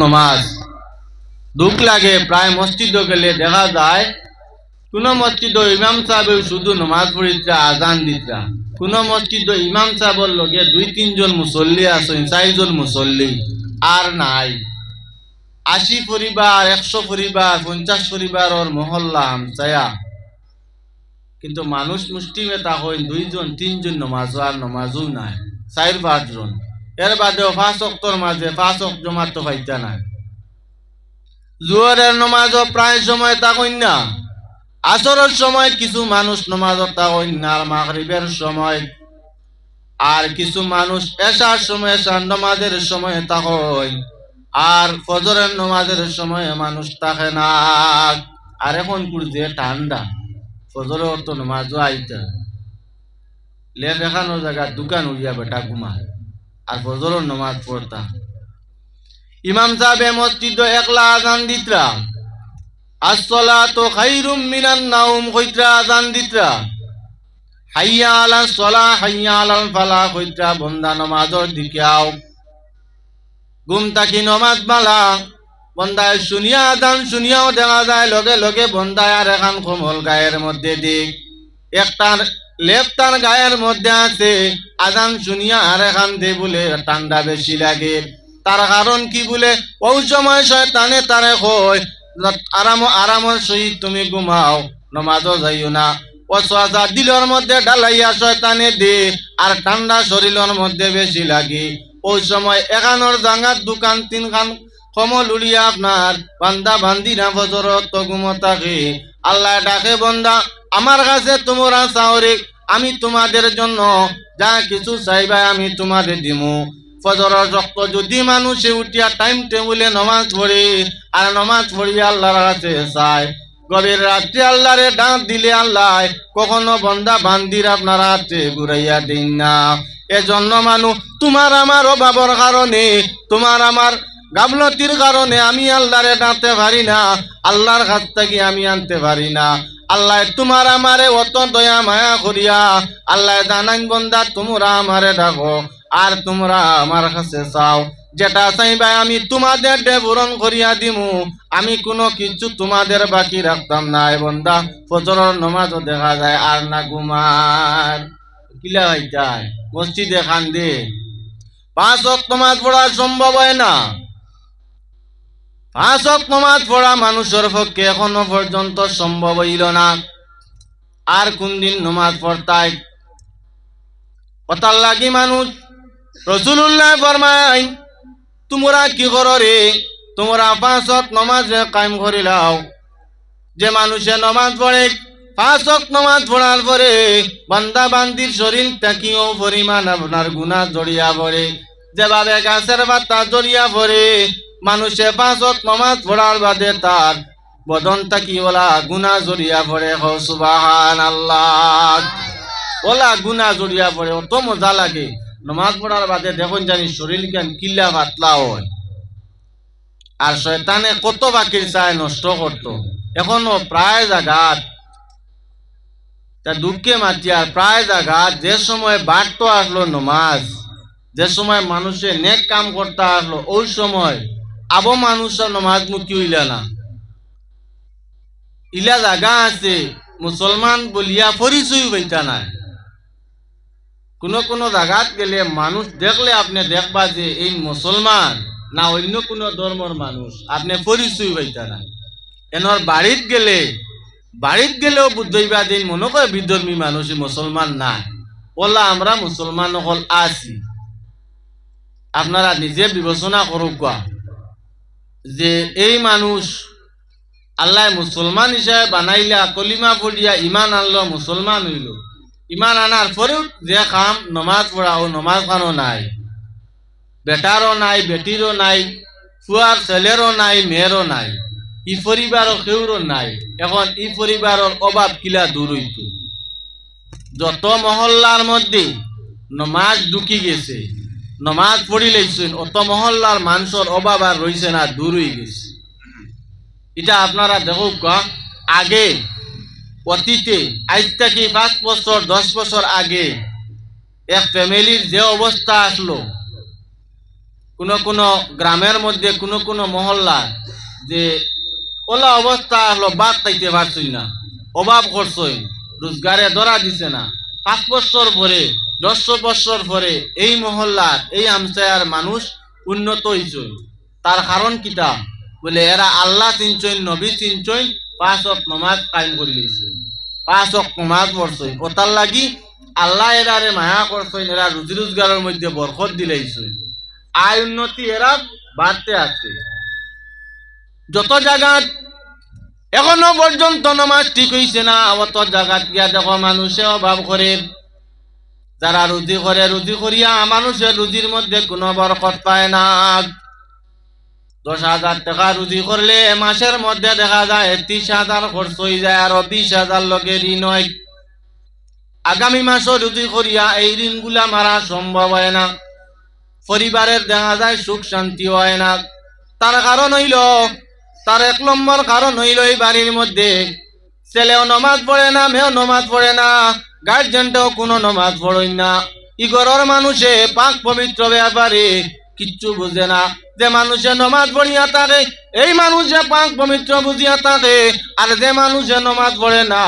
নমাজ দুঃখ লাগে। প্রায় মসজিদ গেলে দেখা যায় কোন মসজিদ ইমাম সাহেব শুধু নমাজ পড়িত্রা আজান দিত্রা, কোন মসজিদ ইমাম সাহেবর লগে 2-3 জন মুসল্লি আছেন, 4 জন মুসল্লি আর নাই। 80 পরিবার, 100 পরিবার, 50 পরিবারের মহল্লা হামসায়া, কিন্তু মানুষ মুষ্টিমে তা হয় 2-3 জন নমাজ আর নমাজও নাই, 4-5 জন। এর বাদেও 5 ওয়াক্তর মাঝে 5 ওয়াক্ত জমাত তো পাইতা নাই। জোহরের নমাজও প্রায় সময় তা কই না, আসরের সময় কিছু মানুষ নমাজও তা কই না, আর মাগরিবের সময়, আর কিছু মানুষ এশার সময় এশার নমাজের সময় তা কই, আর ফজরের নমাজের সময় মানুষ থাকে না। আর এখন যে ঠান্ডা, ফজরের তো নমাজও আইতা লে দেখানো জায়গা দোকান উড়িয়া বেটা ঘুমা, আর ফজরের নমাজ পড়তা। ইমাম সাহেব মসজিদ একলা আজান দিতরা, আসসালাতু খায়রুম মিনান নাওম কইত্রা আজান দিতরা, হাইয়া আলাস সালাহ হাইয়া আলাল ফালাহ কইত্রা বন্দা নমাজের দিকে আও। ঘুম থাকি নমাজ মালা, বন্দায় শুনিয়া আজান শুনিয়াও দেখা যায় লগে লগে বন্দায় আর এখন কোমল গায়ের মধ্যে দিক, একটার লেফটার গায়ের মধ্যে আছে, আজান শুনিয়া আর এখান দে বলে ঠান্ডা বেশি লাগে। তার কারণ কি বলে, ওই সময় শয়তানে তারে কয় আরামের সহিত তুমি ঘুমাও, নমাজও যাইও না। ওয়াসওয়াসা দিলের মধ্যে ঢালাইয়া শয়তানে দে, আর ঠান্ডা শরীরের মধ্যে বেশি লাগে। ওই সময় এখানোর জাঙ্গার দোকান 3 খান কমল উড়িয়া আপনার বান্দা বান্দিরা ফজরত তো ঘুমো থাকে। আল্লাহ ডাকে বন্দা আমার কাছে তোমরা চাওরে, আমি তোমাদের জন্য যা কিছু চাইবা আমি তোমাদের দিমু। ফজরের রক্ত যদি মানুষে উঠিয়া টাইম টেবিলে নমাজ পড়ে, আর নমাজ পড়িয়া আল্লাহর কাছে চায়, গভীর রাত্রে আল্লাহরে ডাক দিলে আল্লাহ কখনো বন্দা বান্দির আপনার হাতে ঘুরাইয়া দিন না। এজন্য মানুষ তোমার আমার অভাবের কারণে, তোমার আমার গাফলতির কারণে আমি আল্লাহরে ডাকতে পারি না, আল্লাহর কাছ থেকে আমি আনতে পারি না। আল্লাহ তোমার আমারে অত দয়া মায়া করিয়া আল্লাহ জানান বন্দা তোমরা আমারে ডাকো, আর তোমরা আমার কাছে চাও, যেটা চাইবা আমি তোমাদের পূরণ করিয়া দিমু, আমি কোনো কিছু তোমাদের বাকি রাখতাম না। বন্দা ফজরের নমাজও দেখা যায় আর না ঘুমার কিলা হয়ে যায়, মসজিদে কান্দে। 5 ওয়াক্ত নামাজ পড়া সম্ভব হয় না। 5 ওয়াক্ত নামাজ পড়া মানুষের পক্ষে এখনো পর্যন্ত সম্ভব হইল না। আর কোন দিন নমাজ পড়তাই কথার লাগি মানুষ রাসূলুল্লাহ ফরমায়, তোমরা কি করো রে, তোমরা 5 ওয়াক্ত নামাজ কায়েম করে লাও। যে মানুষে নামাজ পড়ে 5 ওয়াক্ত নামাজ পড়ার পরে বান্দা বান্দির শরীর থেকেও পরিমাণ আপনার গুনাহ জড়িয়া পড়ে, যেভাবে গাছের পাতা জড়িয়া পড়ে, মানুষে 5 ওয়াক্ত নামাজ পড়ার বাদে তার বদন থাকি ওলা গুনাহ জড়িয়া পড়ে। সুবহানাল্লাহ, ওলা গুনাহ জড়িয়া পড়ে। অত মজা লাগে নমাজ পড়ার বাদে, দেখুন জানি শরীর কেন কিল্লা পাতলা হয়। আর শয়তানে কত বাকির চায় নষ্ট করত। এখনো প্রায় জায়গাত তা দুঃখে মাতিয়ার প্রায় জায়গাত যে সময় বাড়তো আসলো নমাজ, যে সময় মানুষের নেক কাম করতে আসলো, ওই সময় আবো মানুষের নমাজ মুখী হইলা না। ইলা জায়গা আছে মুসলমান বলিয়া পরিচয় হইতা না। কোন কোন জায়গাত গেলে মানুষ দেখলে আপনি দেখবা যে এই মুসলমান না অন্য কোন ধর্মের মানুষ, আপনি পরিচয় হইতা না। এনর বাড়িত গেলেও বুঝইবা দিন মনে করে বিধর্মী মানুষ মুসলমান না, ওলা আমরা মুসলমান হল আছি। আপনারা নিজে বিবেচনা করুক যে এই মানুষ আল্লাহ মুসলমান হিসাবে বানাইলা, কলিমা পড়িয়া ইমান আনলো, মুসলমান হইল। ইমান আনার পরেও যে কাম নমাজ পড়া, ও নমাজ খানো নাই, বেটারও নাই, বেটিরও নাই, ফুয়ার ছেলেরও নাই, মেয়েরও নাই, ই পরিবারও কেউরও নাই। এখন ই পরিবারের অভাব কিলা দূর হইত? যত মহল্লার মধ্যে নমাজ ঢুকি গেছে, নমাজ পড়ি লাইছেন, অত মহল্লার মানুষের অভাব আর রয়েছে না, দূর হয়ে গেছে। এটা আপনারা দেখুক, আগে অতীতে আজ থেকে 5 বছর 10 বছর আগে এক ফ্যামিলির যে অবস্থা আসলো, কোনো গ্রামের মধ্যে কোনো মহল্লা যে ওলা অবস্থা হলো বাদ পাইতে পারছই না, অভাব করছই, রোজগারে ধরা দিছে না। 5 বছর পরে 10 বছর পরে এই মহল্লার এই আমসায়ার মানুষ উন্নত হইছে। তার কারণ কিতা বলে এরা আল্লাহ চিনছই, নবী চিনছই, 5 ওয়াক্ত নামাজ কায়েম করে লইছে, 5 ওয়াক্ত নামাজ পড়ছই। ওটার লাগি আল্লাহ এরারে মায়া করছই, এরা রুজি রোজগারের মধ্যে বরকত দিলাইছে, আয় উন্নতি এরা বাড়তে আছে। যত জায়গাত এখনো পর্যন্ত নামাজ ঠিক হইছে না, অত জায়গাত গিয়া দেখো মানুষে অভাব করে, যারা রুজি করে রুজি করিয়া মানুষের রুজির মধ্যে কোনো বরকত পায় না। 10,000 টাকা রুজি করলে মাসের মধ্যে দেখা যায় 30,000 খরচ হয়ে যায়, আরো 20,000 লোকে ঋণ হয়। আগামী মাসও রুজি করিয়া এই ঋণগুলা মারা সম্ভব হয় না, পরিবারের দেখা যায় সুখ শান্তি হয় না। তার কারণ হইল, তার 1 নম্বর কারণ হইল এই বাড়ির মধ্যে ছেলেও নমাজ পড়ে না, মেয়েও নমাজ পড়ে না, গার্জেনটাও কোনো নমাজ পড়েন না। ইগরের মানুষে পাক পবিত্র ব্যাপারে কিচ্ছু বুঝে না। যে মানুষে নমাজ পড়িয়া থাকে এই মানুষে পাক পবিত্র বুঝিয়া থাকে, আর যে মানুষে নমাজ পড়ে না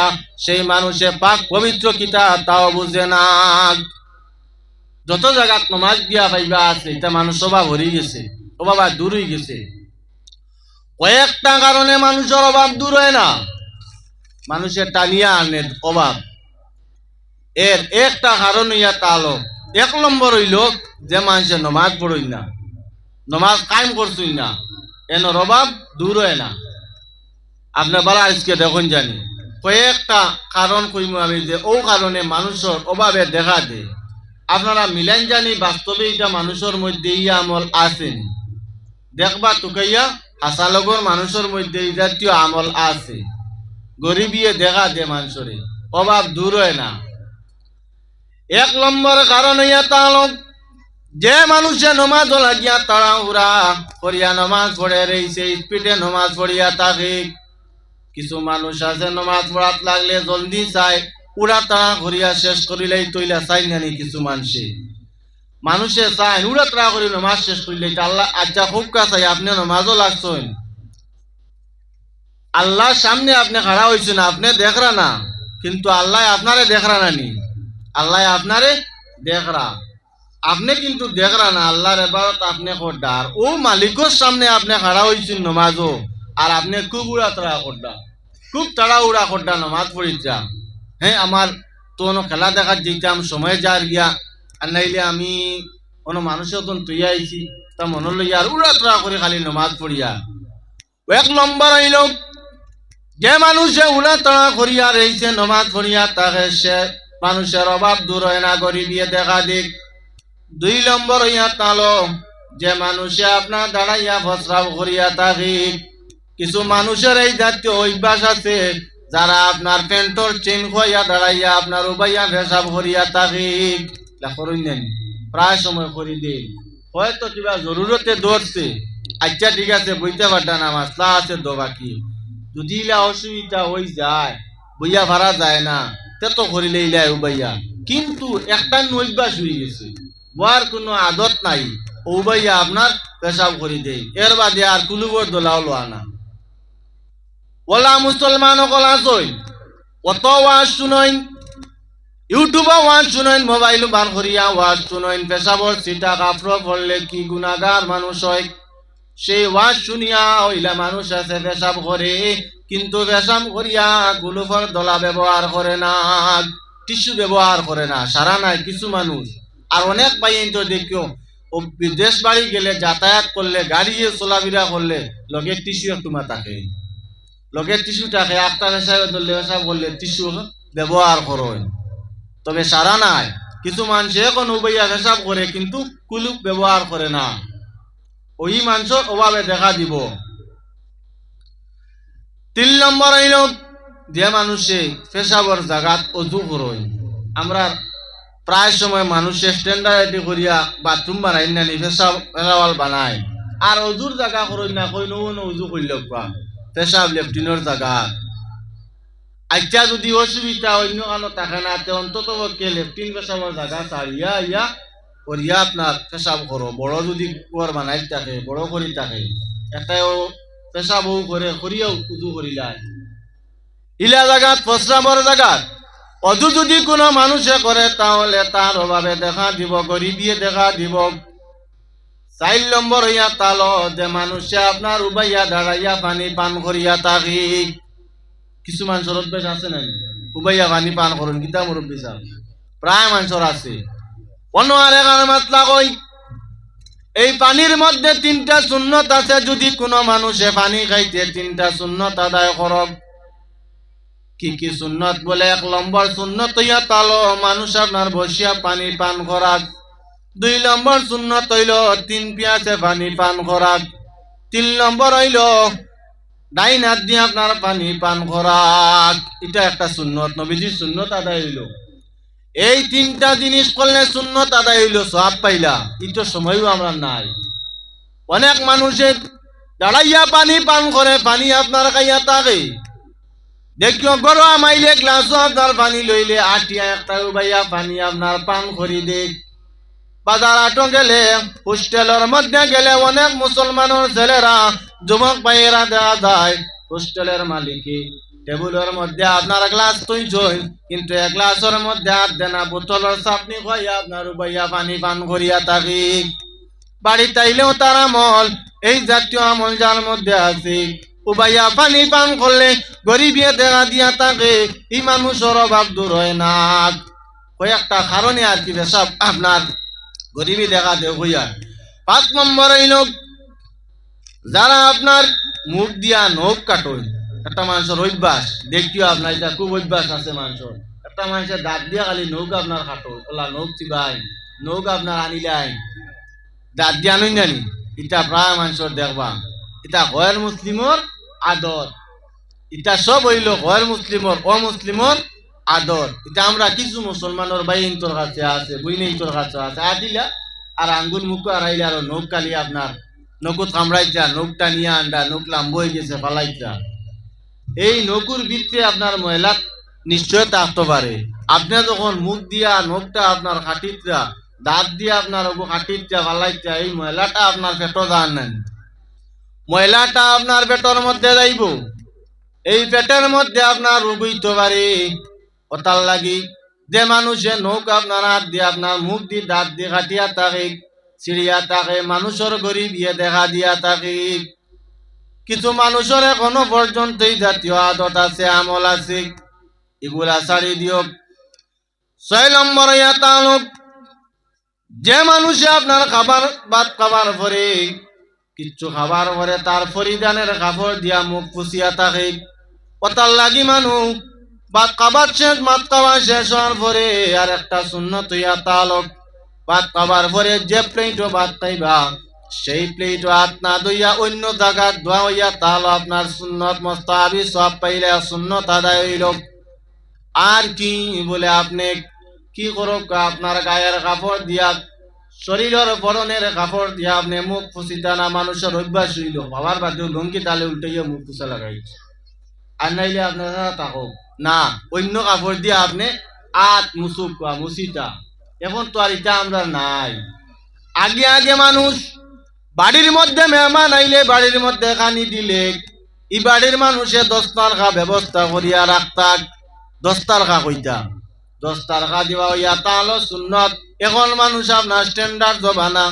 সেই মানুষে পাক পবিত্র কিতা তাও বুঝে না। যত জায়গাত নমাজ দিয়া পাইবা আছে এটা মানুষ অভাব হয়ে গেছে, অভাব দূর হয়ে গেছে। কয়েকটা কারণে মানুষের অভাব দূর হয় না, মানুষের টানিয়া আনে অভাব। এর একটা কারণ হইয়া তালো 1 নম্বর হইল যে মানুষের নমাজ পড়ই না, নমাজ কায়েম করছই না, এর অভাব দূর হয় না। আপনার বারা আজকে দেখুন জানি কয়েকটা কারণ কইমু আমি, যে ও কারণে মানুষের অভাবে দেখা দেয়। আপনারা মিলেন জানি বাস্তবে এটা মানুষের মধ্যে ইয়া আমল আছেন, দেখবা টুকাইয়া হাসালগর মানুষের মধ্যে এই জাতীয় আমল আছে। গরিবিয়ে দেখা দে মানুষের অভাব দূর হয় না। 1 নম্বর কারণ হইয়া তাহলে যে মানুষে নমাজ লাগিয়া তাড়াহুড়া করিয়া নমাজ পড়ে রয়েছে, স্পিডে নমাজ পড়িয়া থাকে। কিছু মানুষ আছে নমাজ পড়াত লাগলে জলদি চায়, উড়া তাড়া করিয়া শেষ করিলেই তৈলা চাই নানি। কিছু মানুষে চায় উড়া তাড়া করি নমাজ শেষ করিলে আল্লাহ আচ্ছা খুব কাছাই আপনি নমাজও লাগছেন, আল্লাহর সামনে আপনি খাড়া হয়েছেন, আপনি দেখরা না, কিন্তু আল্লাহ আপনারে দেখরা নানি, আল্লাহ আপনারে দেখরা, আপনি কিন্তু দেখরা না। আল্লাহর এবারত আপনি করডার ও মালিকের সামনে আপনি খাড়া হয়েছেন নমাজও, আর আপনি খুব উড়া তাড়া করডা, খুব তাড়া উড়া করডা নমাজ পড়িছা। হ্যাঁ, আমার তো খেলা দেখার যেতাম সময় যার গিয়া, আর নাইলে আমি কোনো মানুষের তো তুই আইছি তা মনে লইয়া আর উড়া তাড়া করে খালি নমাজ পড়িয়া। 1 নম্বর হইল যে মানুষে উড়া তাড়া করিয়া রয়েছে নমাজ পড়িয়া তাকে সে মানুষের অভাব দূর হয় না, গরিবিয়ে দেখা দিক। 2 নম্বর হইয়া তালো যে মানুষে আপনার দাঁড়াইয়া ফসরাও করিয়া থাকি। কিছু মানুষের এই জাতীয় অভ্যাস আছে যারা আপনার পেন্টর চেন খাইয়া দাঁড়াইয়া আপনার উবাইয়া ভেসাব করিয়া থাকি। প্রায় সময় করি দিন, হয়তো কিবা জরুরতে ধরছে, আচ্ছা ঠিক আছে বইতে পারটা না, মাসলা আছে দো বাকি, যদি ইলা অসুবিধা হয়ে যায় বইয়া ভাড়া যায় না তে তো করিলে ইলা উবাইয়া। কিন্তু একটা অভ্যাস হয়ে গেছে, বয়ার কোনো আদত নাই, উবাইয়া আপনার পেশাব করি দেয়, এর বাদে আর কুলুবর দোলাও লোয়া না। ওলা মুসলমান সকল আসই অত ওয়াজ শুনইন, ইউটিউবে ওয়াজ শুনইন, মোবাইল বার করিয়া ওয়াজ শুনইন, পেশাবর সিটা কাপড় পড়লে কি গুনাহগার মানুষ হয়। সেই ওয়াজ শুনিয়া ওইলা মানুষ আছে পেশাব করে, কিন্তু পেশাব করিয়া গুলুফর দলা ব্যবহার করে না, টিস্যু ব্যবহার করে না, সারা নাই কিছু মানুষ। আর অনেক পাইন তো দেখিও ও বিদেশ বাড়ি গেলে যাতায়াত করলে গাড়ি চলাফেরা করলে লগের টিস্যু একটু থাকে, লগের টিস্যু থাকে, একটা পেশাব ধরলে পেশাব করলে টিস্যু ব্যবহার করেন, তবে সারা নাই। কিছু মানুষ এখন উবাইয়া পেশাব করে কিন্তু কুলুপ ব্যবহার করে না, ওই মানুষের অভাবে দেখা দিব। 3 নম্বর হইল যে মানুষে পেশাবর জাগাত অজু করেন। আমরা প্রায় সময় মানুষে স্ট্যান্ডার্ড করিয়া বাথরুম বানাই না, পেশাওয়াল বানায়, আর অজুর জায়গা করেন না, কই উজু করল পেশাব লেফটিনের জায়গা। আচ্ছা যদি অসুবিধা অন্য কারণ থাকে না, অন্তত পক্ষে লেফটিন পেশাবর জায়গা ছাড়িয়া ইয়া করিয়া আপনার পেশাব করো, বড় যদি কুয়ার বানাই থাকে বড় করি থাকে এটাও পেশাবও করে করিয়াও উজু করিলায় ইলা জাগাত প্রস্রাবর জাগাত অজু যদি কোনো মানুষে করে তাহলে তার অভাবে দেখা দিব, গরিবিয়ে দেখা দিব। 4 নম্বর হইয়া তালো যে মানুষে আপনার উবাইয়া দাঁড়াইয়া পানি পান করিয়া থাকি। কিছু মানুষের অভ্যাস আছে না উবাইয়া পানি পান করুন, গীতা মুরব্বী সাহেব প্রায় মানুষের আছে। অন্য আরেক মাতলা কই এই পানির মধ্যে 3টা সুন্নত আছে, যদি কোনো মানুষে পানি খাইতে 3টা সুন্নত আদায় করব। কি কি সুন্নত বলে? 1 নম্বর সুন্নত হইয়া তালো মানুষ আপনার বসিয়া পানি পান করা। 2 নম্বর সুন্নত হইল 3 পিয়াসে পানি পান করা। 3 নম্বর হইল ডাইন হাত দিয়ে আপনার পানি পান করা। এটা একটা সুন্নত, নবীজির সুন্নত আদায় হইল। এই 3টা জিনিস করলে সুন্নত আদায় হইল, সওয়াব পাইলা। এটা সময়ও আমরা নাই। অনেক মানুষের দাঁড়াইয়া পানি পান করে, পানি আপনার খাইয়া থাকে। দেখিও গরো মাইলে গ্লাসও আপনার পানি লইলে আটিয়া একটা উবাইয়া পানি আপনার পান করি দেখ। বাজার আটো গেলে হোস্টেলের মধ্যে গেলে অনেক মুসলমানের ছেলেরা যুবক ভাইয়েরা দেওয়া যায় হোস্টেলের মালিকে টেবিলের মধ্যে আপনার গ্লাস তুইছই, কিন্তু এক গ্লাসের মধ্যে হাত দেনা বোতলের চাপনি খাইয়া আপনার উবাইয়া পানি পান করিয়া থাকি। বাড়িতে আইলেও তার আমল এই জাতীয় আমল যার মধ্যে আছে। উবাইয়া পানি পান করলে গরিবিয়ে দেখা দিয়া থাকে, এই মানুষের অভাব দূর হয় না। কয়েকটা কারণে আর কি সব আপনার গরিবী দেখা দেয় হইয়া। 5 নম্বর হইল যারা আপনার মুখ দিয়া নখ কাটয়। একটা মানুষের অভ্যাস দেখিও আপনার এটা খুব অভ্যাস আছে মানুষের। একটা মানুষের দাঁত দিয়া খালি নখ আপনার কাটয়, ওলা নখ চিবাই নখ আপনার আনিলাই দাঁত দিয়া নই জানি। এটা প্রায় মানুষের দেখবা এটা গয়ের মুসলিমর আদর। এটা সব হইল গয়ের মুসলিমর অমুসলিমর আদর। এটা আমরা কিছু মুসলমানের ভাই ইন্তর কাছে আছে, বুঝলে ইন্তর কাছে আছে আদিলা আর আঙ্গুল মুখ আড়াইলে আর নখ কালি আপনার নকুত কামড়াইছা, নখটা নিয়ে আন্ডা নখ লাম্ব হয়ে গেছে ফালাইছা। এই নকুর ভিতরে আপনার ময়লা নিশ্চয় থাকতে পারে। আপনি যখন মুখ দিয়া নখটা আপনার খাটিতরা দাঁত দিয়ে আপনার খাটিতরা ফালাইছা, এই ময়লাটা আপনার পেটও যান নাই, ময়লাটা আপনার পেটের মধ্যে যাইব। এই পেটের মধ্যে আপনার রোগ হইতে পারে। ওটার লাগি যে মানুষে নখ আপনার হাত দিয়ে আপনার মুখ দিয়ে দাঁত দিয়ে কাটিয়া থাকে চিড়িয়া থাকে, মানুষের গরিব ইয়ে দেখা দিয়া থাকে। কিছু মানুষের এখনো পর্যন্ত এই জাতীয় আদত আছে, আমল আছে, এগুলা ছাড়ি দিওক। 6 নম্বর ইয়া তালুক যে মানুষে আপনার খাবার ভাত খাবার পরে কিচ্ছু খাবার পরে তার পরিধানের কাপড় দিয়া মুখ পুষিয়া থাকে। ওটার লাগি মানুষ ভাত খাবার শেষ, ভাত খাওয়া শেষ হওয়ার পরে আর একটা সুন্নত হইয়া তালক ভাত খাবার পরে যে প্লেটও ভাত খাইবা সেই প্লেটও হাত না ধুইয়া অন্য জায়গা ধোয়া হইয়া তাহলে আপনার সুন্নত মুস্তাহাবি সব পাইলে সুন্নত আদায় হইল। আর কি বলে আপনি কি করুক আপনার গায়ের কাপড় দিয়া শরীরের পরনের কাপড় দিয়া আপনি মুখ ফুসিতা না, মানুষের অভ্যাস হইল বাবার বাদেও লঙ্কি তালে উল্টাইয়া মুখ ফুসা লাগাই। আর নাইলে আপনারা থাকুক না অন্য কাপড় দিয়ে আপনি আত মুসুক মুসিটা। এখন তো আর এটা আমরা নাই। আগে আগে মানুষ বাড়ির মধ্যে মেহমান আইলে বাড়ির মধ্যে খানি দিলে এই বাড়ির মানুষে দস্তারখা ব্যবস্থা করিয়া রাখতাক। দস্তারখা কইতা দস্তারখা দিবা হইয়া তাহলে সুন্নত। এখন মানুষ আপনার স্ট্যান্ডার্ড জবানা,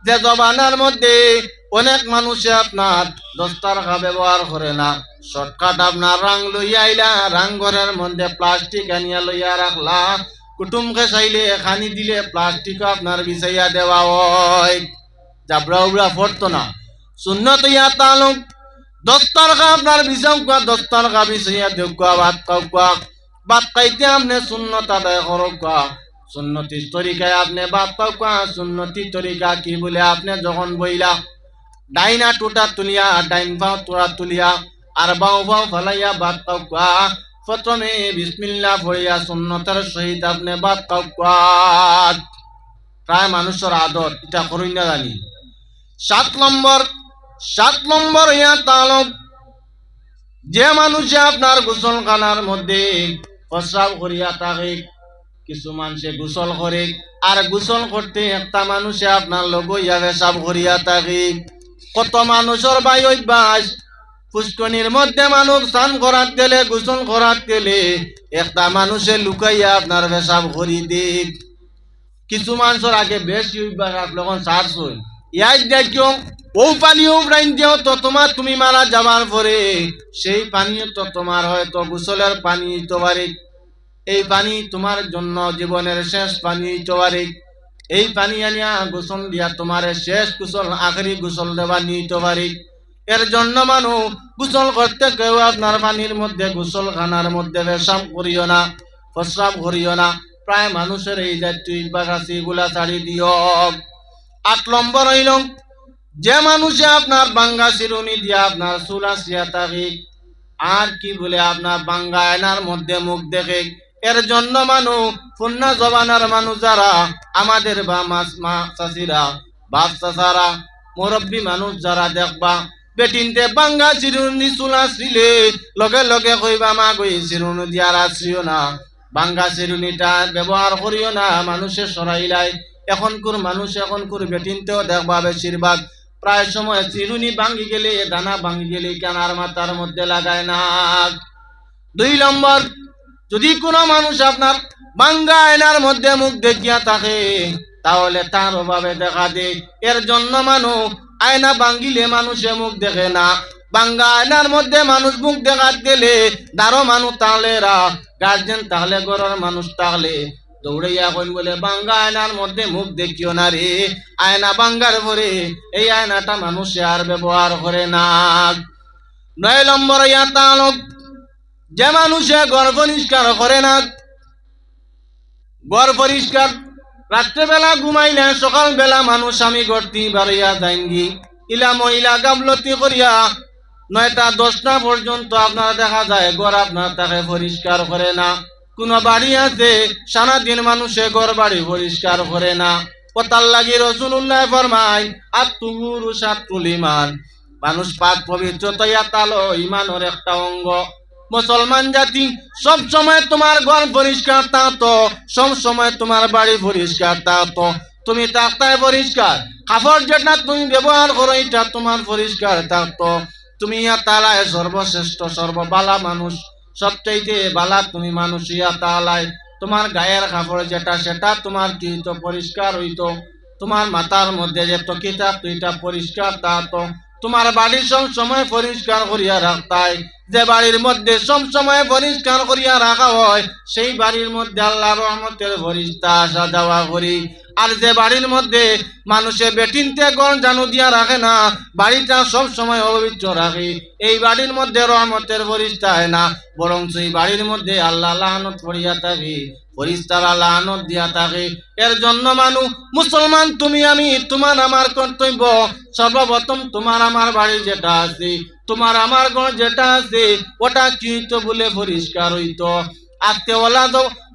যে জবানার মধ্যে অনেক মানুষে আপনার দস্তারখা ব্যবহার করে না। শর্টকাট আপনার রাং লইয়া আইলা, রাং ঘরের মধ্যে প্লাস্টিক আনিয়া লইয়া রাখলা, কুটুমকে চাইলে খানি দিলে প্লাস্টিক আপনার বিছাইয়া দেওয়া হয়, জাবরা উবরা পড়তো না। সুন্নত ইয়া তালুক দস্তারখা আপনার বিছাও কোয়া, দস্তারখা বিছাইয়া দেও কোয়া, ভাত খাও কোয়া, ভাত খাইতে আপনি সুন্নত আদায় করো কোয়া, সুন্নতির তরিকায় আপনি ভাত খাও কোয়া। সুন্নতির তরিকা কি বলে? আপনি যখন বইলা ডাইনা টুটা তুলিয়া ডাইন পাও তোরা তুলিয়া আর বাউ বাউ ফালাইয়া ভাত খাও কোয়া। প্রথমে বিসমিল্লাহ পড়িয়া সুন্নতের সহিত আপনি ভাত খাও কোয়া। প্রায় মানুষের আদত এটা করুন না জানি। 7 নম্বর ইয়া তালব যে মানুষে আপনার গোসলখানার মধ্যে প্রস্রাব করিয়া থাকে, কিছু মানুষে গোসল করে, আর গোসল করতে একটা মানুষে আপনার লগইয়া পেশাব করিয়া থাকি। কত মানুষের বাই অভ্যাস, পুষ্কনির মধ্যে মানুষ স্নান করার গেলে, গোসল করার গেলে একটা মানুষে লুকাইয়া আপনার পেশাব করি দিক। কিছু মানুষের আগে বেশি অভ্যাস আসলে এখন চার্জ হই, ইয়াই দেখিও ও পানিও ব্রাইন দিও তো তোমার, তুমি মারা যাবার পরে সেই পানিও তো তোমার হয়তো গোসলের পানি হইতে পারে। এই পানি তোমার জন্য জীবনের শেষ পানি হইতে পারে। এই পানি আনিয়া গোসল দিয়া তোমার শেষ গোসল, আখেরি গোসল দেওয়া নিতে পারে। এর জন্য মানুষ গোসল করতে কেউ আপনার পানির মধ্যে, গোসল খানার মধ্যে পেশাব করিও না, প্রস্রাব করিও না। প্রায় মানুষের এই জাতীয় অভ্যাস আছে, এগুলা ছাড়ি দিও। 8 নম্বর হইল, যে মানুষে আপনার বাঙ্গা চিরুনি দিয়া আপনার চুল আসিয়া থাকে, আর কি বলে আপনার বাঙ্গা আয়নার মধ্যে মুখ দেখে। এর জন্য মানুষ পুন্না জবানার মানুষ যারা আমাদের বা মা চাষিরা, বাপ চাষারা, মুরব্বী মানুষ যারা দেখবা বেটিনতে বাঙ্গা চিরুনি চুল আসিলে লগে লগে কইবা মা গই চিরুনি দিয়ার আসিও না, বাঙ্গা চিরুনিটা ব্যবহার করিও না, মানুষের সরাইলাই। এখনকার মানুষ, এখনকার বেটিনতেও দেখবা বেশিরভাগ প্রায় সময় চিরুনি ভাঙ্গি গেলে, দানা ভাঙ্গি গেলে কানার মাথার মধ্যে লাগায় না। 2 নম্বর, যদি কোনো মানুষ আপনার বাঙ্গা আয়নার মধ্যে মুখ দেখিয়া থাকে তাহলে তার অভাবে দেখা দেয়। এর জন্য মানুষ আয়না ভাঙ্গিলে মানুষে মুখ দেখে না। বাঙ্গা আয়নার মধ্যে মানুষ মুখ দেখাত গেলে দারো মানুষ তাহলে, গার্জেন তাহলে, ঘরের মানুষ তাহলে দৌড়াইয়া কইন বলে বাঙ্গা আয়নার মধ্যে মুখ দেখিও না রে, আয়না বাঙ্গার পরে এই আয়নাটা মানুষে আর ব্যবহার করে না। 9 নম্বর ইয়াতালক, যে মানুষে ঘর পরিষ্কার করে না, ঘর পরিষ্কার রাত্রেবেলা ঘুমাইলে সকালবেলা মানুষ আমি ঘরটি বাড়িয়া যাইঙ্গি, ইলা মহিলা গামলতি করিয়া 9টা 10টা পর্যন্ত আপনার দেখা যায় ঘর আপনার তাকে পরিষ্কার করে না। কোন বাড়ি আছে সারাদিন মানুষে ঘর বাড়ি পরিষ্কার করে না। কথার লাগি রাসূলুল্লাহ ফরমায় আত-তুহুরু শাত্রুল ঈমান, মানুষ পাক পবিত্র তৈয়া তালো ঈমানের একটা অঙ্গ। মুসলমান জাতি সব সময় তোমার ঘর পরিষ্কার থাকতো, সব সময় তোমার বাড়ি পরিষ্কার থাকতো, তুমি তাকতায় পরিষ্কার, কাপড় যেটা তুমি ব্যবহার করো এটা তোমার পরিষ্কার থাকতো। তুমি ইয়া তালায় সর্বশ্রেষ্ঠ সর্ববালা মানুষ, সবচাইতে বালা তুমি মানুষ ইয়া তালায়। তোমার গায়ের কাপড় যেটা সেটা তোমার কি তো পরিষ্কার হইতো, তোমার মাথার মধ্যে যে তকি থাকতো এটা পরিষ্কার থাকতো, তোমার বাড়ি সব সময় পরিষ্কার করিয়া রাখতাই। যে বাড়ির মধ্যে সব সময় পরিষ্কার করিয়া রাখা হয় সেই বাড়ির মধ্যে আল্লাহর রহমতের ফেরেশতা আসা যাওয়া করি। আর যে বাড়ির মধ্যে মানুষে বেটিনতে গণ জানু দিয়া রাখে না, বাড়িটা সব সময় অপবিত্র রাখে, এই বাড়ির মধ্যে রহমতের ফেরেশতা হয় না, বরং সেই বাড়ির মধ্যে আল্লাহ লানত পড়িয়া থাকে, ফেরেশতারা লানত দিয়া থাকে। এর জন্য মানুষ মুসলমান তুমি আমি, তোমার আমার কর্তব্য সর্বপ্রথম তোমার আমার বাড়ি যেটা আছে, তোমার আমার ঘর যেটা আছে ওটা কি তো বলে পরিষ্কার হইতো। আজকে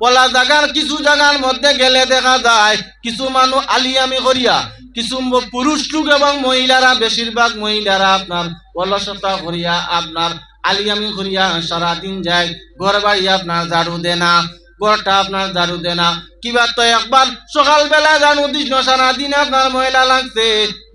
ওলা জায়গার কিছু জায়গার মধ্যে গেলে দেখা যায় কিছু মানুষ আলিয়ামি করিয়া, কিছু পুরুষ লোক এবং মহিলারা, বেশিরভাগ মহিলারা আপনার অলসতা করিয়া আপনার আলিয়ামি করিয়া সারাদিন যায়, ঘর বাড়ি আপনার ঝাড়ু দে না, ঘরটা আপনার ঝাড়ু দে না। কিবা তো একবার সকালবেলা ঝাড়ু দিস না, সারাদিন আপনার ময়লা লাগছে,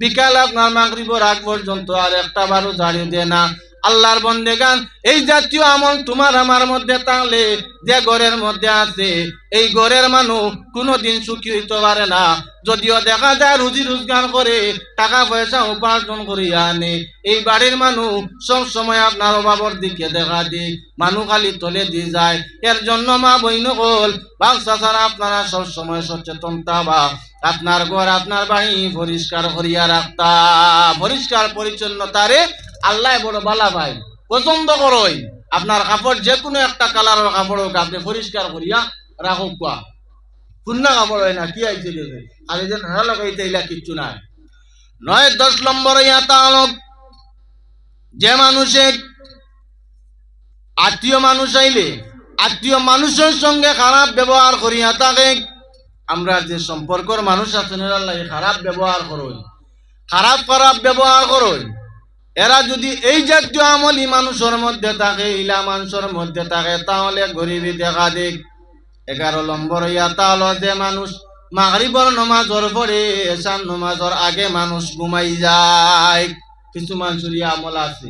বিকাল আপনার মাগরিবের আগ পর্যন্ত আর একটা বারও ঝাড়ু দে না। আল্লাহর বন্দেগান, এই জাতীয় আমল তোমার আমার মধ্যে থাকলে, যে ঘরের মধ্যে আছে এই ঘরের মানুষ কোনোদিন সুখী হইতে পারে না। যদিও দেখা যায় রুজি রোজগার করে টাকা পয়সা উপার্জন করিয়া আনে, এই বাড়ির মানুষ সব সময় আপনার অভাবের দিকে দেখা দিয়ে মানুষ খালি তলে দিয়ে যায়। এর জন্য মা বইন কল বাচ্চা ছাড়া আপনারা সব সময় সচেতন থাকবা, আপনার ঘর আপনার বাড়ি পরিষ্কার করিয়া রাখতা। পরিষ্কার পরিচ্ছন্নতারে আল্লাহ বড় বালা ভাই পছন্দ করই। আপনার কাপড় যে কোনো একটা কালারের কাপড় হোক আপনি পরিষ্কার করিয়া রাখুক, পুন্না কাপড় হয় না কি আইছে খালি যে নাড়া লাগাইতে ইলা কিচ্ছু নাই। 9-10 নম্বর ইয়াতা আলোক, যে মানুষে আত্মীয় মানুষ আইলে আত্মীয় মানুষের সঙ্গে খারাপ ব্যবহার করিয়া থাকে, আমরা যে সম্পর্কের মানুষ আছেন আল্লাহ খারাপ ব্যবহার করই, খারাপ ব্যবহার করই, এরা যদি এই জাতীয় আমলি মানুষের মধ্যে থাকে, ইলা মানুষের মধ্যে থাকে, তাহলে গরিবী দেখা দেখ। 11 নম্বর ইয়াতা হলো যে মানুষ মাগরিবর নমাজর পরে এশার নমাজর আগে মানুষ ঘুমাই যায়। কিছু মানুষের আমল আছে,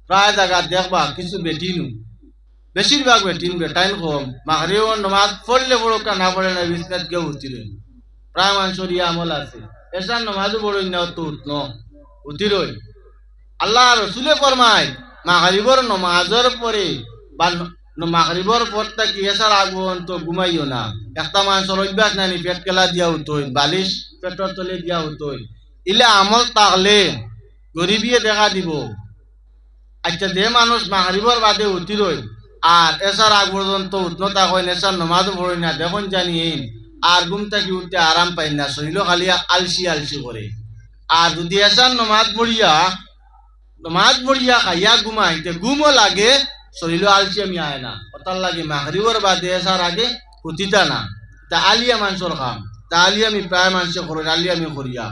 প্রায় জায়গা দেখবা কিছু বেটিনু, বেশিরভাগ বেটিন বেটাইন কম মাগরিবর নমাজ পড়লে পড়ুক না পড়ে না বিছনাত গিয়ে উঠিল। প্রায় মানুষের আমল আছে, এশার নমাজও পড়ই না তো উঠন উঠিরই। আল্লাহ রসুলে ফরমায় মাগরিবর নমাজের পরে বা মাগরিবর পর থেকে এসার আগ পর্যন্ত ঘুমাইও না। একটা মানুষের অভ্যাস নানি পেট কেলা দিয়া হতোই, বালিশ পেটর তলে দিয়া হতোই, ইলে আমল তাহলে গরিবিয়ে দেখা দিব। আচ্ছা যে মানুষ মাগরিবর বাদে উঠিরই আর এসার আগ পর্যন্ত উঠনো তা হয় এসার নমাজও পড়ি না, দেখুন জানি আর ঘুম থেকে উঠতে আরাম পাই না, শরীর খালি আলসি আলসি করে। আর যদি এসার নমাজ পড়িয়া খাইয়া ঘুমাইতে ঘুমও লাগে, শরীর আলসি আমি আয় না, ওটার লাগে মাগরিবর বাদে এসার আগে উঠিতা না। তা আলিয়া মানুষের খাম, তা আলিয়া আমি প্রায় মানুষ করে, আলিয়া আমি করিয়া।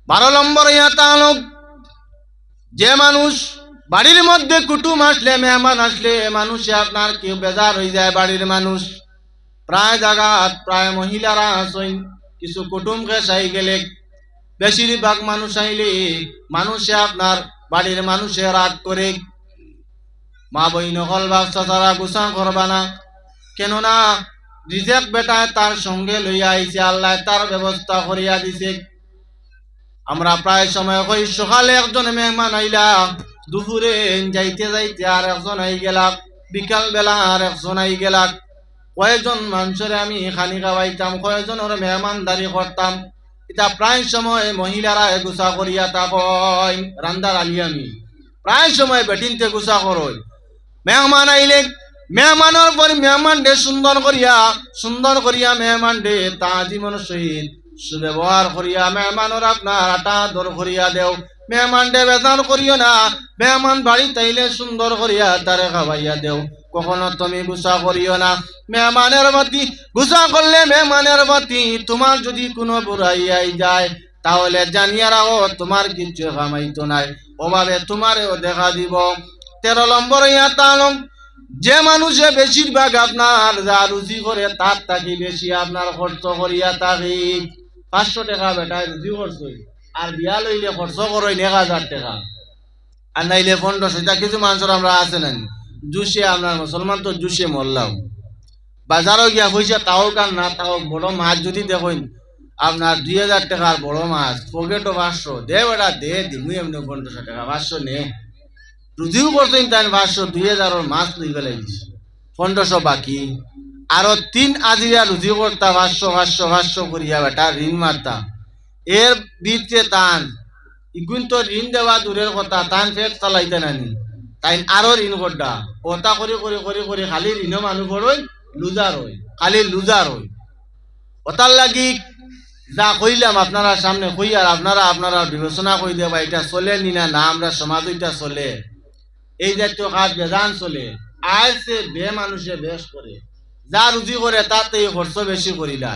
12 নম্বর ইয়াতা হলো যে মানুষ বাড়ির মধ্যে কুটুম আসলে মেহমান আসলে মানুষে আপনার কেউ বেজার হয়ে যায়। বাড়ির মানুষ প্রায় জায়গাত প্রায় মহিলারা আসেন, কিছু কুটুমকে চাই গেলে বেশিরভাগ মানুষ আইলে মানুষে আপনার বাড়ির মানুষে রাগ করে। মা বই নকল ব্যবসা তারা গুছা করবা না, কেননা রিজেক বেটায় তার সঙ্গে লইয়া আইছে, আল্লাহ তার ব্যবস্থা করিয়া দিছে। আমরা প্রায় সময় কই সকালে একজন মেহমান আইলা, দুপুরে যাইতে যাইতে আর একজন আই গেলা, বিকাল বেলা আর একজন আই গেলা। কয়েকজন মানুষের আমি খানি খাওয়াইতাম, কয়েকজনের মেহমানদারি করতাম। এটা প্রায় সময় মহিলারা গুছা করিয়া তা কয় রান্দার আলি আমি প্রায় সময় বেটিনতে গুছা করই। মেহমান আইলে মেহমানের পর মেহমান ডে সুন্দর করিয়া মেহমান ডে তা জীবন সহিত সুব্যবহার করিয়া মেহমানের আপনার আটা দর করিয়া দেও। মেহমান ডে বেজার করিও না, মেহমান বাড়ি তাইলে সুন্দর করিয়া তারে খাওয়াইয়া দেও, কখনো তুমি গুছা করিও না। মেহমানের বাতি গুছা করলে মেহমানের বাতি তোমার যদি কোনো বুড়াইয়াই যায় তাহলে জানিয়া রাখো তোমার কিছু কামাইতো নাই, ওভাবে তোমারেও দেখা দিব। 13 নম্বর ইয়াতা যে মানুষে বেশিরভাগ আপনার যা রুজি করে তার থাকি বেশি আপনার খরচ করিয়া থাকি। 500 টাকা বেটায় রুজি করছো আর বিয়া লইলে খরচ করো 1000 টাকা আর নাইলে 1500। কিছু মানুষের আমরা আছে না জুসে আপনার মুসলমান তো জুসে মরলাম, বাজারও গিয়া পয়সা তাও কান না তাও বড় মাছ যদি দেখুন আপনার 2000 টাকার বড় মাছ পকেটও 500 দে বেটা দে দিমু এমনি 1500 টাকা 500 নে রুজিও করছেন তাই 500 2000 মাছ লই ফেলাই দিছে 1500 বাকি। আরো 3 আজিয়া রুজি করতা 500 করিয়া বেটা ঋণ মারতা। এর ভিতরে তান ইগুন তো ঋণ দেওয়া দূরের কথা, তান ফেক চালাইতে নানি তাই আরো ঋণ করতা। ওটা করে করে করে করে খালি ঋণ মানুষ বড়ই লুজার হই, খালি লুজার হই। ওটার লাগি যা কইলাম আপনারা সামনে কই আর আপনারা বিবেচনা করে দেবা এটা চলে নি না না আমরা সমাজ এটা চলে, এই জাতীয় কাজ বেজান চলে। আইসে বে মানুষে বেশ করে যা রুজি করে তাতে খরচ বেশি করিলা।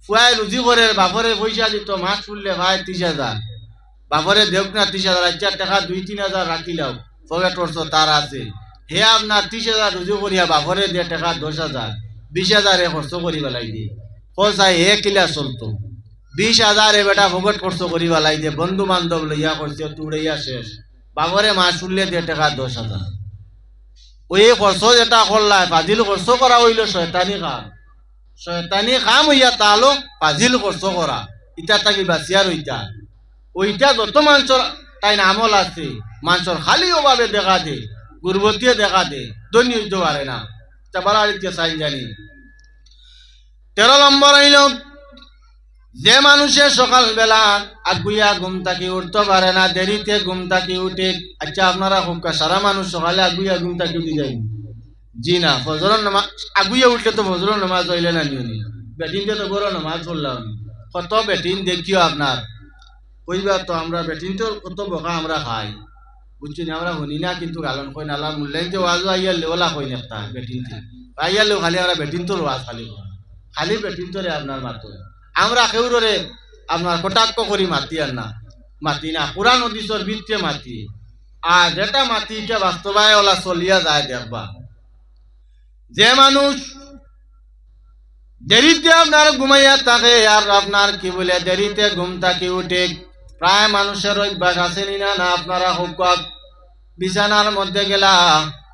ফুয়াই রুজি করে বাপরে পয়সা দিত মাছ ফুললে ভাই 30,000, বাপরে দেখ না 30,000 আচ্ছা টাকা 2-3,000 রাখিলাও পকেট খরচ তার আছে। হে আপনার 30,000 রুজি করিয়া বাপরে দিয়ে টাকা 10,000 20,000 খরচ করি বেলাই দিয়ে কোথায় হে কিলা চলতো। 20,000 বেটা পকেট খরচ করি বেলাই দিয়ে বন্ধু বান্ধব লইয়া করছে তুড়াইয়া শেষ, বাবরে মাছ ফুললে দিয়ে টাকা 10,000। ওই খরচ যেটা করলাই ফাজিল খরচ করা হইল শয়তানি কাম হইয়া তাহলে ফাজিল খরচ করা ইটা তাকে বাঁচিয়ার ওইটা যত মানুষের তাই আমল আছে মানুষের খালি ওভাবে দেখা দে গুরবতীয় দেখা দে ধনী হইতে পারে না বাড়িতে চাই জানি। 13 নম্বর হইল যে মানুষে সকালবেলা আগুইয়া ঘুম থাকি উঠতে পারে না, দেরিতে ঘুম থাকি উঠে। আচ্ছা আপনারা খুব সারা মানুষ সকালে আগুইয়া ঘুম থাকি উঠে যাই জি না, ফজরের নামাজ আগুইয়া উঠলে তো ফজরের নামাজ হইলে না নিয়নি, বেটিনতে তো বড় নামাজ পড়লাম কত বেটিন দেখিও আপনার কইবা তো আমরা বেটিন তো কত বকা আমরা খাই বুঝছি না, আমরা শুনি না কিন্তু গালন কই না আল্লাহ মূল্যায়ন ওয়াজ আইয়া লেওলা কই না বেটিন আইয়া লেও খালি আমরা বেটিন তোর ওয়াজ খালি বেটিন তোরে আপনার মাত্র আমরা কেউরে আপনার কটাক্ষ করি মাতি আর না মাতি না, পুরান নদীর ভিতরে মাতি। আর যেটা মাতি এটা বাস্তবায় ওলা চলিয়া যায় দেখবা। যে মানুষ দেরিতে আপনার ঘুমাইয়া থাকে আর আপনার কি বলে দেরিতে ঘুম থাকি উঠে। প্রায় মানুষের অভ্যাস আছে না না আপনারা হোক, বিছানার মধ্যে গেলা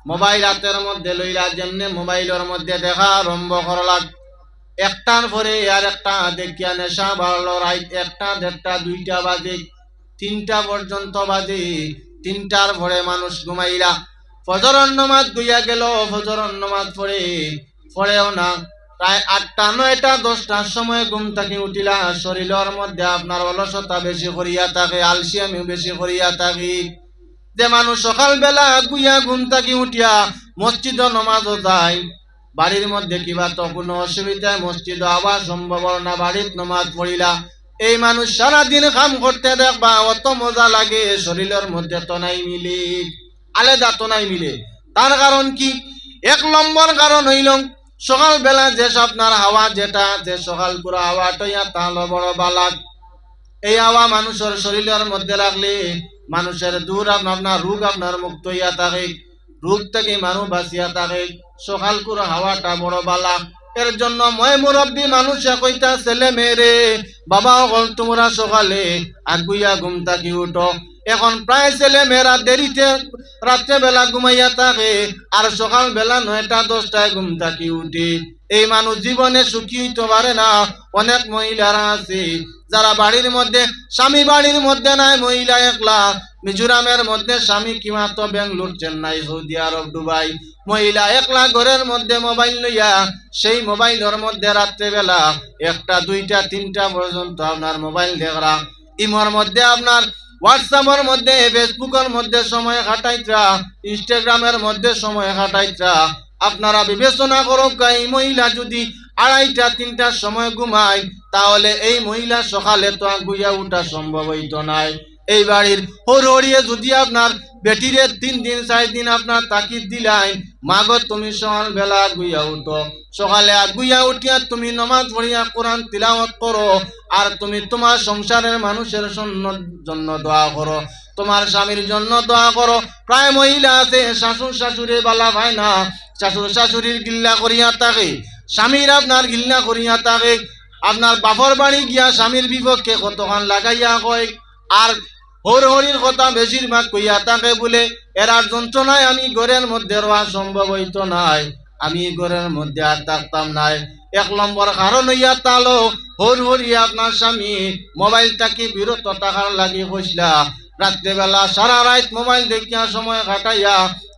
মোবাইল হাতের মধ্যে লইলা যেমনি মোবাইলের মধ্যে দেখা আরম্ভ করলাম, একটার পরে আর একটা দেখিয়া নেশা বাড়লো। রাত 1টা 1:30 2টা বাজে, 3টা পর্যন্ত বাজে। 3টার পরে মানুষ ঘুমাইলা। ফজরের নামাজ গইয়া গেল, ফজরের নামাজ পড়েও না। প্রায় 8টা 9টা 10টার সময় ঘুম থাকি উঠিলা। শরীরের মধ্যে আপনার অলসতা বেশি করিয়া থাকে, আলসিয়ামি বেশি করিয়া থাকি। যে মানুষ সকালবেলা গুইয়া ঘুম থাকি উঠিয়া মসজিদ নমাজও যায়, বাড়ির মধ্যে কিবা তো কোনো অসুবিধায় মসজিদ আবার সম্ভব না, বাড়ির নমাজ পড়িলা। এই মানুষ সারাদিন কাম করতে দেখবা অত মজা লাগে, শরীরের মধ্যে তো নাই মিলে, আলাদা তো নাই মিলে। তার কারণ কি? 1 নম্বর কারণ হইল সকালবেলা যে আপনার হাওয়া, যেটা যে সকাল পুরো হাওয়াটাইয়া তাহলে বড় বালাক। এই হাওয়া মানুষের শরীরের মধ্যে লাগলে মানুষের দূর আপনার রোগ আপনার মুক্ত হইয়া থাকে, রোগ থেকে মানুষ বাঁচিয়া থাকে। সকাল করে হাওয়াটা বড় বালা। এর জন্য মই মুরব্বী মানুষে কইতা ছেলে মেয়েরে, বাবা হল তোমরা সকালে আগুইয়া ঘুম থাকি উঠো। এখন প্রায় ছেলে মেয়েরা দেরিতে রাত্রে বেলা ঘুমাইয়া থাকে আর সকাল বেলা 9টা 10টায় ঘুম থাকি উঠে। এই মানুষ জীবনে সুখী হইতে পারে না। অনেক মহিলারা আছে যারা বাড়ির মধ্যে, স্বামী বাড়ির মধ্যে নাই, মহিলা একলা। মিজোরামের মধ্যে স্বামী কিমাতো বেঙ্গলোর, চেন্নাই, সৌদি আরব, দুবাই। মহিলা একলা ঘরের মধ্যে মোবাইল লইয়া সেই মোবাইলের মধ্যে রাত্রেবেলা 1টা 2টা 3টা পর্যন্ত আপনার মোবাইল দেখরা। ইমোর মধ্যে আপনার হোয়াটসঅ্যাপের মধ্যে, ফেসবুকের মধ্যে সময় কাটাইতরা, ইনস্টাগ্রামের মধ্যে সময় কাটাইতরা। আপনারা বিবেচনা করুক, এই মহিলা যদি 2:30 3টার সময় ঘুমায় তাহলে এই মহিলা সকালে তো আগুইয়া উঠা সম্ভব হইতো নাই। এই বাড়ির হরিয়ে যদি আপনার বেটিরে 3 দিন 4 দিন আপনার তাকিদ দিলাই, মাগো তুমি সকাল বেলা আগুইয়া উঠো, সকালে আগুইয়া উঠিয়া তুমি নমাজ পড়িয়া কোরআন তিলাওয়াত করো, আর তুমি তোমার সংসারের মানুষের জন্য দোয়া করো, তোমার স্বামীর জন্য দোয়া করো। প্রায় মহিলা আছে শাশুড় শাশুড়ি বালা ভাই না, শাশুড় শাশুড়ির গিল্লা করিয়া থাকে, স্বামীর আপনার গিল্লা করিয়া থাকে। আপনার বাপর বাড়ি গিয়া স্বামীর বিপক্ষে কতক্ষণ লাগাইয়া কয়, আর হরির কথা বেশিরভাগ কইয়া থাকে বলে এরার যন্ত্রণায় আমি ঘরের মধ্যে রোয়া সম্ভব হইতো নাই, আমি ঘরের মধ্যে আর থাকতাম নাই। 1 নম্বর কারণ হইয়া তালো হরি আপনার স্বামী মোবাইলটাকে বিরত থাকার লাগি কইসলা। রাত্রেবেলা সারা রাত মোবাইল দেখিয়া সময় কাটাইয়া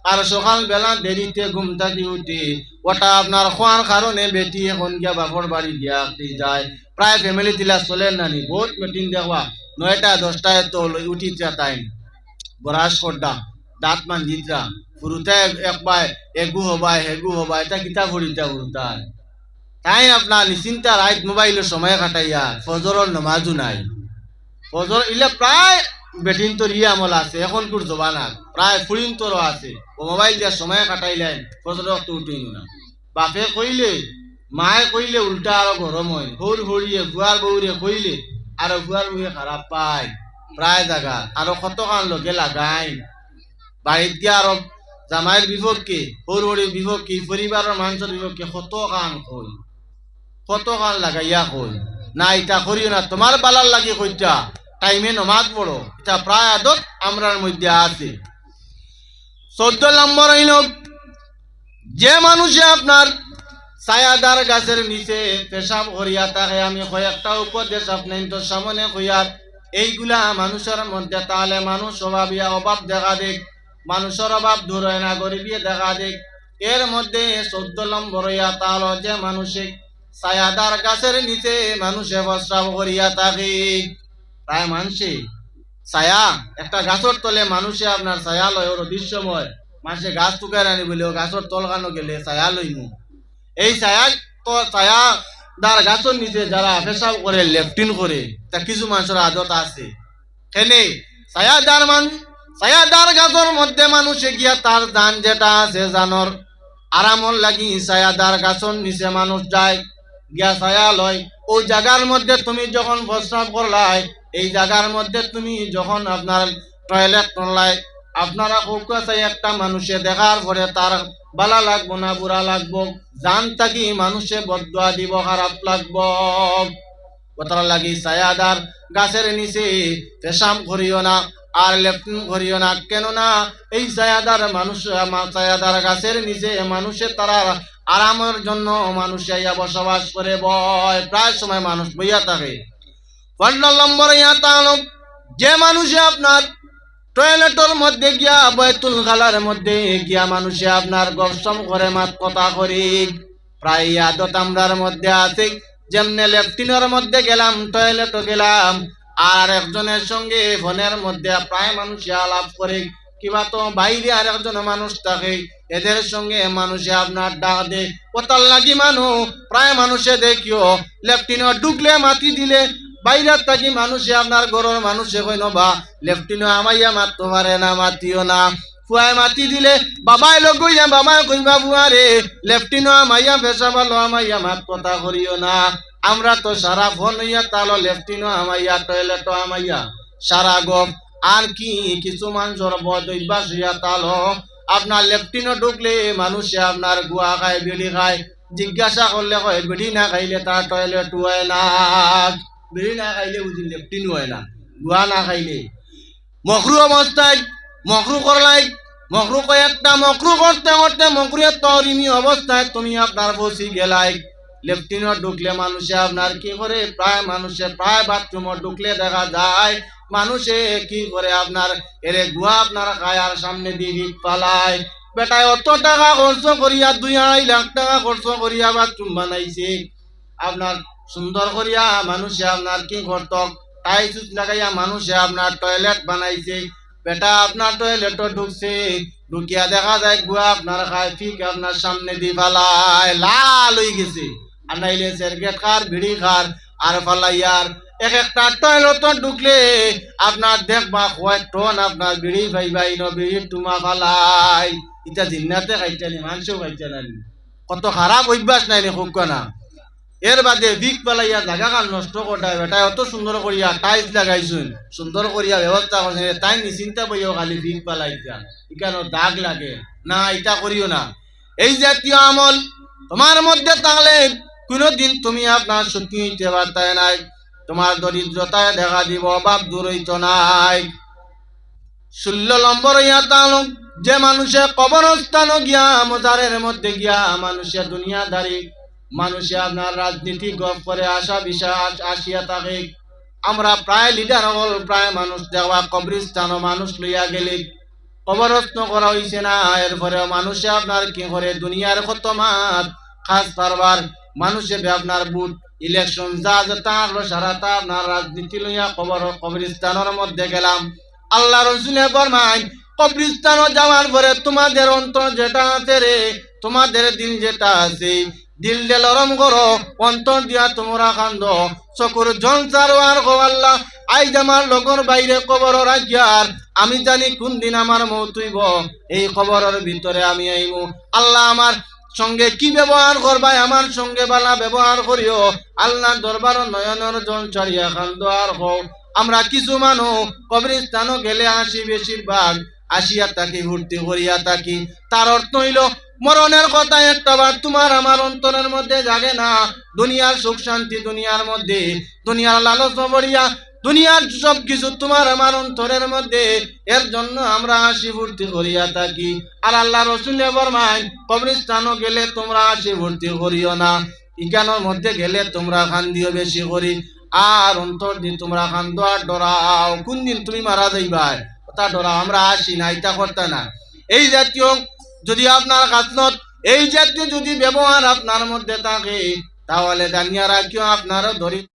আর সকাল বেলা দেরিতে ঘুম থাকি উঠি, ওটা আপনার খোয়ার কারণে বেটি এখন গিয়া বাপর বাড়ি গিয়া যায়। প্রায় ফ্যামিলি দিলা চলেন নানি, বহুত মিটিং দেখবা 9টা 10টায় তো উঠিতরা, তাই ব্রাশ করডা, দাঁত মাঞ্জিতরা, ফুরুতে একবার এগু হবাই হেগু হবাই, এটা কিতা ফুরিতা ফুরুতায় তাই আপনার নিশ্চিন্তা রাত মোবাইলের সময় কাটাইয়া ফজরের নমাজও নাই। ফজর ইলে প্রায় বেটিন তোর আমল আছে, এখন তোর জবানা প্রায় ফুরিন তোরও আছে, ও মোবাইল দিয়ে সময় কাটাইলেন, ফজর তো উঠিন না। বাপে কইলে মায়ে কইলে উল্টা আরো গরম হয়, হরিয়ে ভুয়ার বউরে কইলে আর ভুয়ার বউয়ে খারাপ পায় প্রায় জায়গা, আরো কত কান লগে লাগাই বাড়িত গিয়ে আরো জামাইয়ের বিপক্ষে, হরির বিপক্ষে, পরিবারের মানুষের বিপক্ষে কত কান কই, কত কান লাগাইয়া কই না এটা করিও না, তোমার বালার লাগে কইটা টাইমে নমাজ পড়ো, এটা প্রায় আদত আমরার মধ্যে আছে। 14 নম্বর হইল যে মানুষে আপনার ছায়াদার গাছের নিচে পেশাব করিয়া থাকে, আমি কয়েকটা উপদেশ আপনার তো সামনে কইয়ার, এইগুলা মানুষের মধ্যে তাহলে মানুষ অভাব দেখা দেখ, মানুষের অভাব দূর হয় না, গরিবী দেখা দেখ। এর মধ্যে 14 নম্বর হইয়া তাহলে যে মানুষে ছায়াদার গাছের নিচে মানুষে প্রস্রাব করিয়া থাকে। প্রায় মানুষে ছায়া একটা গাছের তলে মানুষে আপনার ছায়া লয়, ওর দৃশ্যময় মানুষে গাছ টুকার আনি বলে গাছের তল কানো গেলে ছায়া লইমু। এই ছায়া তো ছায়া দার গাছের নিচে যারা পেশাব করে লেফটিন করে, তা কিছু মানুষের আদত আছে এনে ছায়াদার গাছের মধ্যে মানুষে গিয়া তার দান যেটা আছে জানর আরামর লাগি ছায়াদার গাছের নিচে মানুষ যায় গিয়া ছায়া লয়। ওই জায়গার মধ্যে তুমি যখন প্রস্রাব করলাই, এই জায়গার মধ্যে তুমি যখন আপনার টয়লেট করলাই, আপনারা কোক চাই একটা মানুষে দেখার পরে তার বালা লাগবো না বুড়া লাগবো, জান থাকি মানুষে বদুয়া দিব খারাপ লাগবো। কথার লাগি ছায়াদার গাছের নিচে পেশাম করিও না আর লেফটিন করিও না, কেননা এই ছায়াদার মানুষ ছায়াদার গাছের নিচে মানুষে তারা আরামের জন্য মানুষে ইয়া বসবাস করে বয়, প্রায় সময় মানুষ বইয়া থাকে। 15 নম্বর ইয়া তাহলে যে মানুষে আপনার টয়লেটের মধ্যে গিয়া বয়তুল খালার মধ্যে গিয়া মানুষে আপনার গপসম করে মাত কথা করি, প্রায় আদত আমরার মধ্যে আছে। যেমনে লেফটিনের মধ্যে গেলাম, টয়লেটও গেলাম, আর একজনের সঙ্গে ফোনের মধ্যে প্রায় মানুষে আলাপ করে, কিবা তো বাইরে আর একজন মানুষ থাকে, এদের সঙ্গে মানুষে আপনার ডাক দে। কোথার লাগি মানুষ প্রায় মানুষে দেখিও লেফটিনও ঢুকলে মাতি দিলে বাইরের থাকি মানুষে আপনার ঘরের মানুষে কইন বা লেফটিনও আমাইয়া মারতে পারে না, মাতিও না। ফুয়ায় মাতি দিলে বাবাই লগইয়া বাবাই কইবা বুয়ারে লেফটিনও আমাইয়া পেশা ভালো আমাইয়া মাত কথা করিও না। আমরা তো সারা ফোন হইয়া তালো লেফটিনও আমাইয়া টয়লেটও আমাইয়া সারা গপ। আর কি কিছু মানুষের বদ অভ্যাস হইয়া তালো আপনার লেফটিনও ঢুকলে মানুষে আপনার গুয়া খায় বিড়ি খায়, জিজ্ঞাসা করলে কয় বিড়ি না খাইলে তার টয়লেট হয় না, বিড়ি না খাইলে বুঝি লেফটিন হয় না, গুয়া না খাইলে। মকরু অবস্থায় মকরু করলাই, মকরু কয়েকটা মকরু করতে করতে মকরুয়ের তরিমি অবস্থায় তুমি আপনার বসি গেলাই। লেফটিনও ঢুকলে মানুষে আপনার কি করে, প্রায় মানুষে প্রায় বাথরুমও ঢুকলে দেখা যায় মানুষে কি করে আপনার এরে গুয়া আপনার খায় আর সামনে দিয়ে ভিক পালায়। বেটায় অত টাকা খরচ করিয়া 2-2.5 লাখ টাকা খরচ করিয়া বাথরুম বানাইছে আপনার সুন্দর করিয়া, মানুষে আপনার কি করত টাইলস লাগাইয়া মানুষে আপনার টয়লেট বানাইছে। বেটা আপনার টয়লেটও ঢুকছে, ঢুকিয়া দেখা যায় গুয়া আপনার খায় ফিক আপনার সামনে দিয়ে ফালায়, লাল হয়ে গেছে। আর নাইলে সিগারেট খার বিড়ি খার আর ফালাইয়ার এক একটা টয়লেট ঢুকলে আপনার দেখবা কয়েকটন আপনার বিড়ি ভাইবাই ন বিড়ি টুমা ফালাই। এটা জিন্নাতে খাইছানি মানুষও খাইছানি, কত খারাপ অভ্যাস নাই নি খুব না। এর বাদে ভিক পালাইয়া জায়গা কাল নষ্ট করায়, বেটা অত সুন্দর করিয়া টাইলস লাগাইছুন, সুন্দর করিয়া ব্যবস্থা করছে, তাই নিশ্চিন্তা বইও খালি ভিক পালাইতা এখানে দাগ লাগে না, এটা করিও না। এই জাতীয় আমল তোমার মধ্যে থাকলে কোনোদিন তুমি আপনার সুখী হইতে পারতাই নাই, তোমার দরিদ্রতায় দেখা দিব, অভাব দূর হইত নাই। 16 নম্বর ইয়া তালুক যে মানুষে কবরস্থান গিয়া মজারের মধ্যে গিয়া মানুষে দুনিয়াদারি মানুষে আপনার রাজনীতি গপ করে আশা বিশ্বাস আসিয়া থাকে। আমরা প্রায় লিডার হল প্রায় মানুষ দেওয়া কবরস্থানও মানুষ লইয়া গেলে কবরস্থ করা হইছে না, এরপরে মানুষে আপনার কি করে দুনিয়ার কত মাত খাস কারবার মানুষে আপনার বুট ইলেকশন যা তার সারাটা আপনার রাজনীতি লইয়া কবরস্থানের মধ্যে গেলাম। আল্লাহ রসুলে ফরমায় কবরস্থানও যাওয়ার পরে তোমাদের অন্তর যেটা আছে রে, তোমাদের দিল যেটা আছে দিল দিয়ে লরম করো, অন্তর দিয়া তোমরা কান্দ, চকুর জলসার আর গো আল্লাহ আইজ আমার লোকের বাইরে কবর রাখিয়ার, আমি জানি কোন দিন আমার মৌত হইব, এই কবরের ভিতরে আমি আইব। আল্লাহ আমার সঙ্গে কি ব্যবহার করবাই আমার সঙ্গে বালা ব্যবহার করিও। আল্লাহ দরবার নয়নের জল ছাড়িয়া কান্দ আর হোক। আমরা কিছু মানুষ কবরস্থানও গেলে আসি, বেশিরভাগ আসিয়া থাকি ভর্তি করিয়া থাকি, তার অর্থ হইল মরণের কথা একটাবার তোমার আমার অন্তরের মধ্যে জাগে না। দুনিয়ার সুখ শান্তি দুনিয়ার মধ্যে, দুনিয়ার লালচ বড়িয়া দুনিয়ার সব কিছু তোমার আমার অন্তরের মধ্যে, এর জন্য আমরা হাসি ভর্তি করিয়া থাকি। আর আল্লাহ রসুল ফরমায় কবরস্থানও গেলে তোমরা হাসি ভর্তি করিও না, ইজ্ঞানের মধ্যে গেলে তোমরা কান্দিও বেশি করি, আর অন্তর দিয়ে তোমরা কান্দো আর ডরাও কোন দিন তুমি মারা যাইবাই, তা ডরাও। আমরা আসি না, এটা করতে না। এই জাতীয় যদি আপনার খাসলত এই জাতীয় যদি ব্যবহার আপনার মধ্যে থাকে তাহলে জানিয়া রাখিও আপনারও দরিদ্র